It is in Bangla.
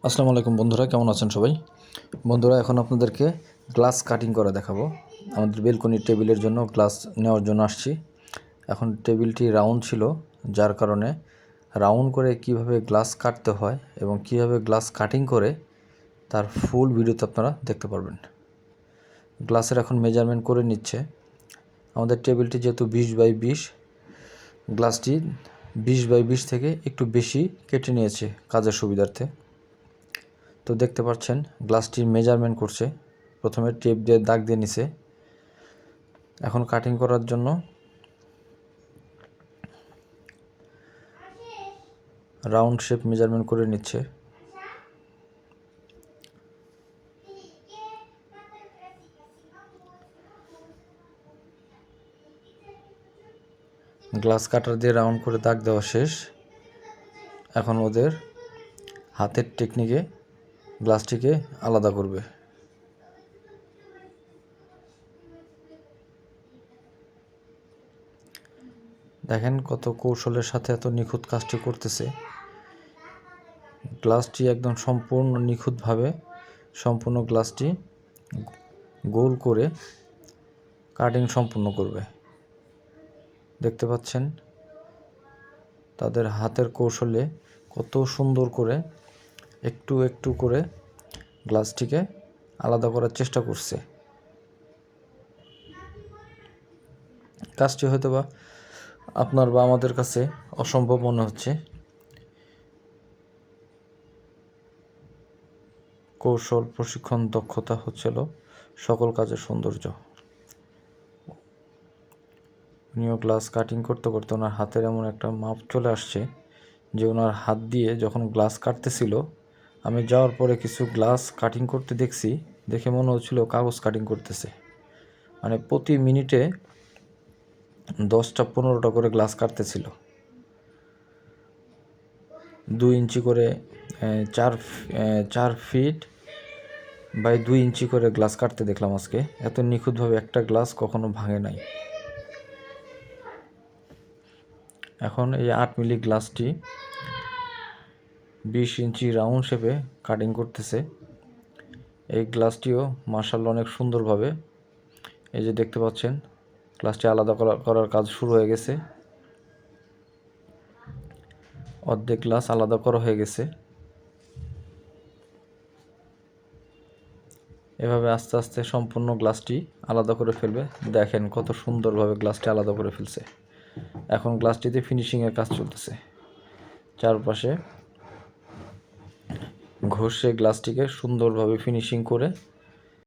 আসসালামু আলাইকুম বন্ধুরা, কেমন আছেন সবাই? বন্ধুরা, এখন আপনাদেরকে গ্লাস কাটিং করা দেখাবো। আমাদের বেলকনির টেবিলের জন্য গ্লাস নেওয়ার জন্য আসছি। এখন টেবিলটি রাউন্ড ছিল, যার কারণে রাউন্ড করে কিভাবে গ্লাস কাটতে হয় এবং কিভাবে গ্লাস কাটিং করে তার ফুল ভিডিওতে আপনারা দেখতে পারবেন। গ্লাসের এখন মেজারমেন্ট করে নিচ্ছে। আমাদের টেবিলটি যেহেতু 20x20, গ্লাসটি 20x20 থেকে একটু বেশি কেটে নিয়েছে কাজের সুবিধার্থে। তো দেখতে পাচ্ছেন গ্লাসটির মেজারমেন্ট করছে, প্রথমে টেপ দিয়ে দাগ দিয়ে নিছে। এখন কাটিং করার জন্য রাউন্ড শেপ মেজারমেন্ট করে নিচ্ছে। গ্লাস কাটার দিয়ে রাউন্ড করে দাগ দেওয়া শেষ। এখন ওদের হাতের টেকনিকে গ্লাসটিকে আলাদা করবে। দেখেন কত কৌশলের সাথে এত নিখুঁত কাজটি করতেছে। গ্লাসটি একদম সম্পূর্ণ নিখুঁতভাবে সম্পূর্ণ গ্লাসটি গোল করে কাটিং সম্পূর্ণ করবে। দেখতে পাচ্ছেন তাদের হাতের কৌশলে কত সুন্দর করে একটু একটু করে গ্লাসটিকে আলাদা করার চেষ্টা করছে। কাজটি হয়তো বা আপনার বা আমাদের কাছে অসম্ভব মনে হচ্ছে। কৌশল, প্রশিক্ষণ, দক্ষতা হচ্ছিল সকল কাজের সৌন্দর্য। উনিও গ্লাস কাটিং করতে করতে ওনার হাতের এমন একটা মাপ চলে আসছে যে ওনার হাত দিয়ে যখন গ্লাস কাটতেছিল, আমি যাওয়ার পরে কিছু গ্লাস কাটিং করতে দেখছি, দেখে মনে হচ্ছিল কাগজ কাটিং করতেছে। মানে প্রতি মিনিটে 10টা-15টা করে গ্লাস কাটতেছিল। 2 ইঞ্চি করে 4 ফিট বাই 2 ইঞ্চি করে গ্লাস কাটতে দেখলাম আজকে। এত নিখুঁতভাবে একটা গ্লাস কখনো ভাঙে নাই। এখন এই 8 মিলি গ্লাসটি 20 ইঞ্চি রাউন্ড শেপে কাটিং করতেছে। এই গ্লাসটিও মাশাআল্লাহ অনেক সুন্দরভাবে, এই যে দেখতে পাচ্ছেন গ্লাসটি আলাদা করার কাজ শুরু হয়ে গেছে। অর্ধেক গ্লাস আলাদা করা হয়ে গেছে। এভাবে আস্তে আস্তে সম্পূর্ণ গ্লাসটি আলাদা করে ফেলবে। দেখেন কত সুন্দরভাবে গ্লাসটি আলাদা করে ফেলছে। এখন গ্লাসটিতে ফিনিশিংয়ের কাজ চলতেছে। চারপাশে ঘষে গ্লাসটিকে সুন্দরভাবে ফিনিশিং করে